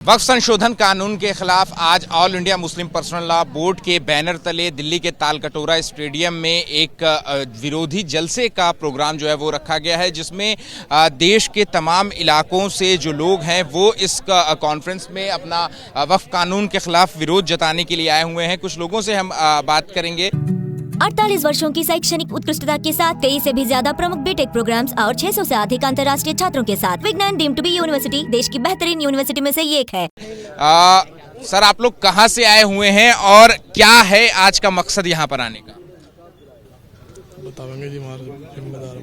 वक्फ संशोधन कानून के खिलाफ आज all India Muslim personal law board के बैनर तले दिल्ली के तालकटोरा स्टेडियम में एक विरोधी जलसे का प्रोग्राम जो है वो रखा गया है, जिसमें देश के तमाम इलाकों से जो लोग हैं वो इस कॉन्फ्रेंस में अपना वक्फ कानून के खिलाफ विरोध जताने के लिए आए हुए हैं। कुछ लोगों से हम बात करेंगे। 48 वर्षों की शैक्षणिक उत्कृष्टता के साथ 23 से भी ज्यादा प्रमुख बीटेक प्रोग्राम्स और 600 से अधिक अंतर्राष्ट्रीय छात्रों के साथ विज्ञान डीम्ड टू बी यूनिवर्सिटी देश की बेहतरीन यूनिवर्सिटी में से एक है। सर, आप लोग कहाँ से आए हुए हैं और क्या है आज का मकसद यहाँ पर आने का? बताएंगे जी, जिम्मेदार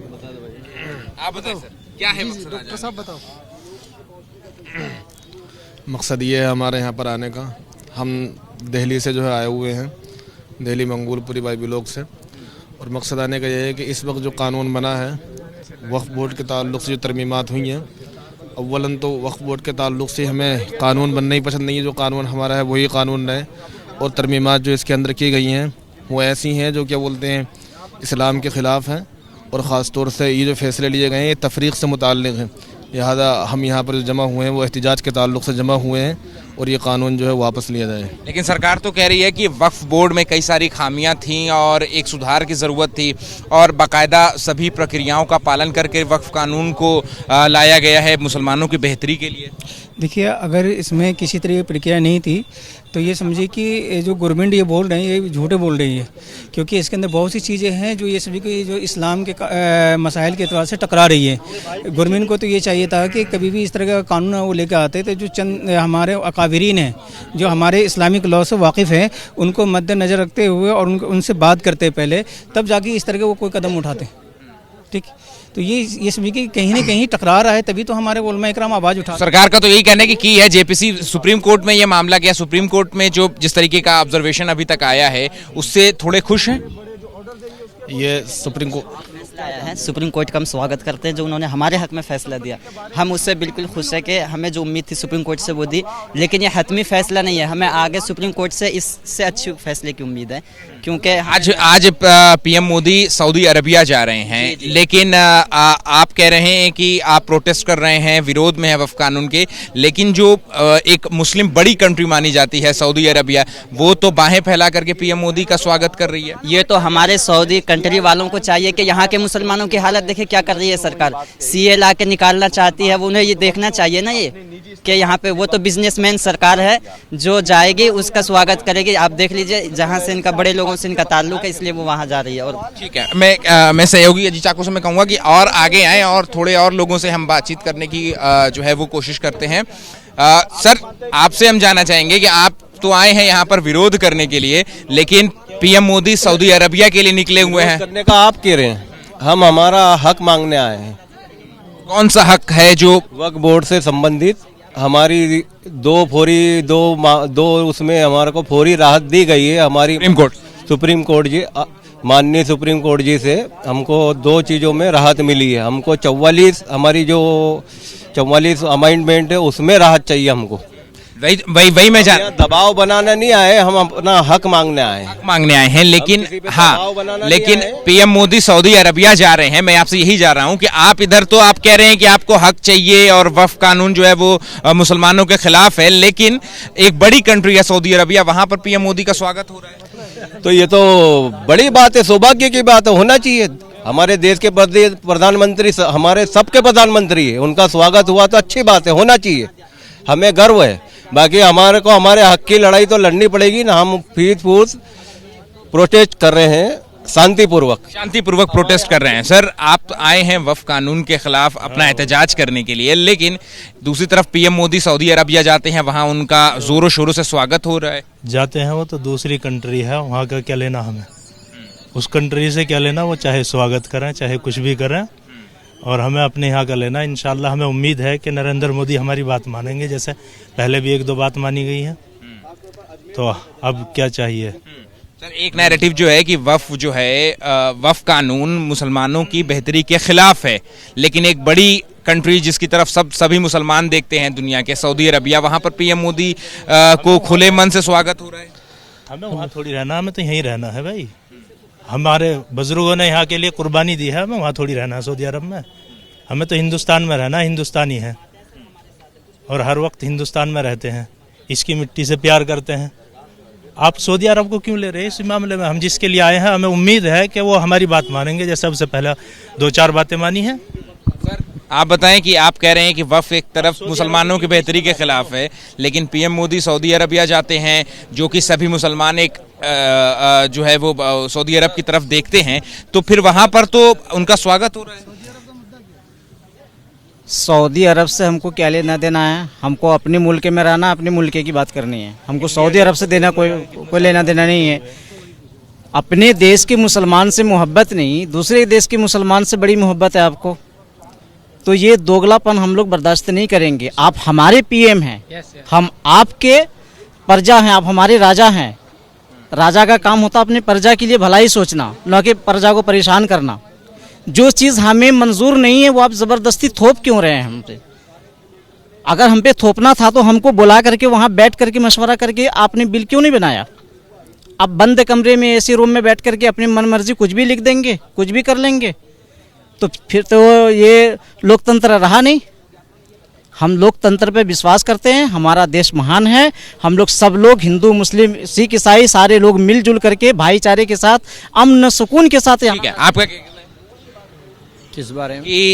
आप बताएं सर, क्या है मकसद? डॉक्टर साहब बताओ। मकसद ये है हमारे यहाँ पर आने का, हम दिल्ली से जो है आए हुए हैं, दिल्ली मंगोलपुरी बाई ब्लॉक से। और मकसद आने का ये है कि इस वक्त जो कानून बना है वक्फ बोर्ड के ताल्लुक़ से, जो तरमीमात हुई हैं, अव्वलन तो वक्फ बोर्ड के ताल्लुक़ से हमें कानून बनना ही पसंद नहीं है। जो कानून हमारा है वही कानून रहे, और तरमीमात जो इसके अंदर की गई हैं वो ऐसी हैं जो क्या बोलते हैं इस्लाम के ख़िलाफ़ हैं, और ख़ास तौर से ये जो फ़ैसले लिए गए हैं ये तफरीक़ से मुताल्लिक़ हैं। लिहाजा हम यहाँ पर जो जमा हुए हैं वो एहतिजाज के ताल्लुक़ से जमा हुए हैं और ये कानून जो है वापस लिया जाए। लेकिन सरकार तो कह रही है कि वक्फ बोर्ड में कई सारी खामियां थीं और एक सुधार की ज़रूरत थी, और बाकायदा सभी प्रक्रियाओं का पालन करके वक्फ कानून को लाया गया है मुसलमानों की बेहतरी के लिए। देखिए, अगर इसमें किसी तरह की प्रक्रिया नहीं थी तो ये समझिए कि जो गवर्नमेंट ये बोल रही है ये झूठे बोल रही है, क्योंकि इसके अंदर बहुत सी चीज़ें हैं जो ये सभी की जो इस्लाम के मसाइल के एतबार से टकरा रही है। गवर्नमेंट को तो ये चाहिए था कि कभी भी इस तरह का कानून वो लेकर आते थे, जो चंद हमारे अकाबिरीन हैं जो हमारे इस्लामिक लॉ से वाकिफ़ हैं उनको मद्देनज़र रखते हुए और उनसे बात करते पहले, तब जाके इस तरह के वो कोई कदम उठाते। ठीक, तो ये सभी की कहीं ना कहीं टकरा रहा है, तभी तो हमारे उलमा इकराम आवाज़ उठा। सरकार का तो यही कहना है कि की है जेपीसी सुप्रीम कोर्ट में ये मामला गया, सुप्रीम कोर्ट में जो जिस तरीके का ऑब्जर्वेशन अभी तक आया है उससे थोड़े खुश हैं। ये सुप्रीम कोर्ट आया है, सुप्रीम कोर्ट का हम स्वागत करते हैं जो उन्होंने हमारे हक में फैसला दिया। हम उससे बिल्कुल खुश है कि हमें जो उम्मीद थी सुप्रीम कोर्ट से वो दी, लेकिन ये हतमी फैसला नहीं है। हमें आगे सुप्रीम कोर्ट से इससे अच्छे फैसले की उम्मीद है, क्योंकि आज पीएम मोदी सऊदी अरबिया जा रहे हैं, लेकिन आप कह रहे हैं कि आप प्रोटेस्ट कर रहे हैं, विरोध में है वक्फ कानून के, लेकिन जो एक मुस्लिम बड़ी कंट्री मानी जाती है सऊदी अरबिया, वो तो बाहें फैला करके पीएम मोदी का स्वागत कर रही है। ये तो हमारे सऊदी कंट्री वालों को चाहिए कि यहाँ के मुसलमानों की हालत देखे क्या कर रही है सरकार। सीए ला के निकालना चाहती है, वो उन्हें ये देखना चाहिए ना ये कि यहाँ पे वो तो बिजनेसमैन सरकार है, जो जाएगी उसका स्वागत करेगी। आप देख लीजिए जहाँ से इनका बड़े लोगों से इनका ताल्लुक है, इसलिए वो वहाँ जा रही है। और ठीक है, मैं सहयोगी अजीत चाको से मैं कहूँगा कि और आगे आएँ और थोड़े और लोगों से हम बातचीत करने की जो है वो कोशिश करते हैं। सर, आपसे हम जानना चाहेंगे कि आप तो आए हैं यहाँ पर विरोध करने के लिए, लेकिन पीएम मोदी सऊदी अरबिया के लिए निकले हुए हैं। करने का आप कह रहे हैं, हम हमारा हक मांगने आए हैं। कौन सा हक है? जो वक्फ बोर्ड से संबंधित हमारी दो उसमें हमारे को फौरी राहत दी गई है। हमारी सुप्रीम कोर्ट जी, माननीय सुप्रीम कोर्ट जी से हमको 2 चीज़ों में राहत मिली है। हमको 44 अमेंडमेंट है उसमें राहत चाहिए हमको। वही मैं जान दबाव बनाना नहीं आए, हम अपना हक मांगने आए हैं। लेकिन हाँ, लेकिन पीएम मोदी सऊदी अरबिया जा रहे हैं। मैं आपसे यही जा रहा हूं कि आप इधर तो आप कह रहे हैं कि आपको हक चाहिए और वक्फ कानून जो है वो मुसलमानों के खिलाफ है, लेकिन एक बड़ी कंट्री है सऊदी अरबिया, वहां पर पीएम मोदी का स्वागत हो रहा है। तो ये तो बड़ी बात है, सौभाग्य की बात है, होना चाहिए। हमारे देश के प्रधानमंत्री हमारे सबके प्रधानमंत्री है, उनका स्वागत हुआ तो अच्छी बात है, होना चाहिए, हमें गर्व है। बाकी हमारे को हमारे हक की लड़ाई तो लड़नी पड़ेगी ना। हम पीसफुल प्रोटेस्ट कर रहे हैं, शांतिपूर्वक प्रोटेस्ट कर रहे हैं। सर, आप आए हैं वक्फ कानून के खिलाफ अपना एहतजाज करने के लिए, लेकिन दूसरी तरफ पीएम मोदी सऊदी अरबिया जाते हैं, वहां उनका जोरों शोरों से स्वागत हो रहा है। जाते हैं, वो तो दूसरी कंट्री है, वहाँ का क्या लेना हमें, उस कंट्री से क्या लेना। वो चाहे स्वागत करें चाहे कुछ भी करें, और हमें अपने यहाँ का लेना। इंशाल्लाह हमें उम्मीद है कि नरेंद्र मोदी हमारी बात मानेंगे, जैसे पहले भी 1-2 बात मानी गई है। तो अब क्या चाहिए सर? एक नैरेटिव जो है कि वक्फ कानून मुसलमानों की बेहतरी के खिलाफ है, लेकिन एक बड़ी कंट्री जिसकी तरफ सभी मुसलमान देखते हैं दुनिया के, सऊदी अरबिया, वहां पर पीएम मोदी को खुले मन से स्वागत हो रहा है। हमें वहाँ थोड़ी रहना, हमें तो यहीं रहना है भाई। हमारे बुजुर्गों ने यहाँ के लिए कुर्बानी दी है, हमें वहाँ थोड़ी रहना है सऊदी अरब में। हमें तो हिंदुस्तान में रहना, हिंदुस्तानी है। और हर वक्त हिंदुस्तान में रहते हैं, इसकी मिट्टी से प्यार करते हैं। आप सऊदी अरब को क्यों ले रहे हैं इस मामले में? हम जिसके लिए आए हैं हमें उम्मीद है कि वो हमारी बात मानेंगे, जैसे सबसे पहले 2-4 बातें मानी हैं। सर आप बताएं कि आप कह रहे हैं कि वफ़ एक तरफ मुसलमानों की बेहतरी के खिलाफ है, लेकिन पीएम मोदी सऊदी अरबिया जाते हैं, जो कि सभी मुसलमान एक जो है वो सऊदी अरब की तरफ देखते हैं, तो फिर वहां पर तो उनका स्वागत हो रहा है। सऊदी अरब से हमको क्या लेना देना है? हमको अपने मुल्क में रहना, अपने मुल्क की बात करनी है। हमको सऊदी अरब से देना कोई लेना देना नहीं है। अपने देश के मुसलमान से मोहब्बत नहीं, दूसरे देश के मुसलमान से बड़ी मोहब्बत है आपको। तो ये दोगलापन हम लोग बर्दाश्त नहीं करेंगे। आप हमारे पीएम हैं, हम आपके प्रजा हैं, आप हमारे राजा हैं। राजा का काम होता है अपनी प्रजा के लिए भलाई सोचना, न कि प्रजा को परेशान करना। जो चीज़ हमें मंजूर नहीं है वो आप ज़बरदस्ती थोप क्यों रहे हैं हम पे? अगर हम पे थोपना था तो हमको बुला करके वहाँ बैठ करके मशवरा करके आपने बिल क्यों नहीं बनाया? अब बंद कमरे में एसी रूम में बैठ करके अपनी मन मर्जी कुछ भी लिख देंगे, कुछ भी कर लेंगे, तो फिर तो ये लोकतंत्र रहा नहीं। हम लोकतंत्र पे विश्वास करते हैं, हमारा देश महान है। हम लोग सब लोग हिंदू मुस्लिम सिख ईसाई सारे लोग मिलजुल करके भाईचारे के साथ अमन सुकून के साथ ठीक है, आपका किस बारे में कि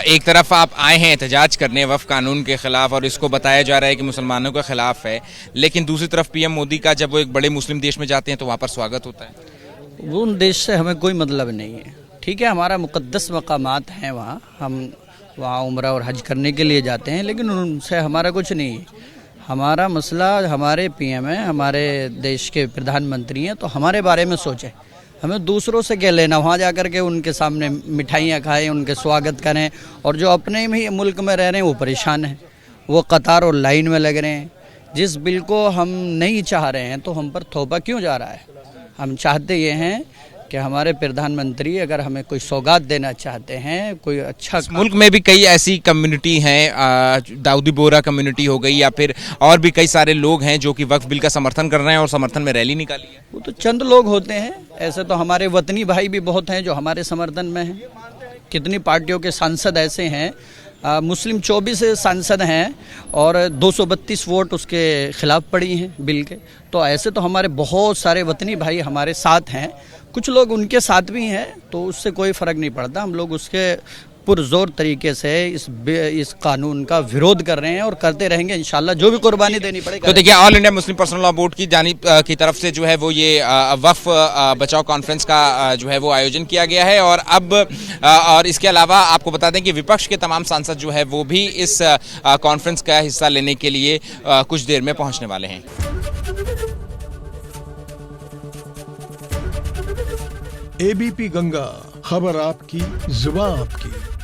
एक तरफ आप आए हैं एहतजाज करने वफ़ कानून के खिलाफ और इसको बताया जा रहा है कि मुसलमानों के खिलाफ है, लेकिन दूसरी तरफ पीएम मोदी का जब वो एक बड़े मुस्लिम देश में जाते हैं तो वहाँ पर स्वागत होता है। वो उन देश से हमें कोई मतलब नहीं है। ठीक है, हमारा मुक़द्दस मकामात हैं वहाँ, हम वहाँ उम्रा और हज करने के लिए जाते हैं, लेकिन उनसे हमारा कुछ नहीं है। हमारा मसला हमारे पीएम है, हमारे देश के प्रधानमंत्री हैं, तो हमारे बारे में सोचें। हमें दूसरों से क्या लेना? वहाँ जा कर के उनके सामने मिठाइयाँ खाएं, उनके स्वागत करें, और जो अपने ही मुल्क में रह रहे हैं वो परेशान हैं, वो कतार और लाइन में लग रहे हैं। जिस बिल को हम नहीं चाह रहे हैं तो हम पर थोपा क्यों जा रहा है? हम चाहते ये हैं कि हमारे प्रधानमंत्री अगर हमें कोई सौगात देना चाहते हैं, कोई अच्छा, मुल्क में भी कई ऐसी कम्युनिटी हैं, दाऊदी बोरा कम्युनिटी हो गई या फिर और भी कई सारे लोग हैं जो कि वक्फ बिल का समर्थन कर रहे हैं और समर्थन में रैली निकाली है। वो तो चंद लोग होते हैं, ऐसे तो हमारे वतनी भाई भी बहुत हैं जो हमारे समर्थन में हैं। कितनी पार्टियों के सांसद ऐसे हैं, मुस्लिम 24 सांसद हैं और 232 वोट उसके खिलाफ पड़ी हैं बिल के। तो ऐसे तो हमारे बहुत सारे वतनी भाई हमारे साथ हैं, कुछ लोग उनके साथ भी हैं, तो उससे कोई फ़र्क नहीं पड़ता। हम लोग उसके पुरजोर तरीके से इस कानून का विरोध कर रहे हैं और करते रहेंगे इंशाल्लाह, जो भी कुर्बानी देनी पड़ेगी। तो देखिए, all India Muslim personal law board की जानिब की तरफ से जो है वो ये वक्फ बचाओ कॉन्फ्रेंस का जो है वो आयोजन किया गया है। और अब और इसके अलावा आपको बता दें कि विपक्ष के तमाम सांसद जो है वो भी इस कॉन्फ्रेंस का हिस्सा लेने के लिए कुछ देर में पहुंचने वाले हैं। एबीपी गंगा, खबर आपकी, जुबान आपकी।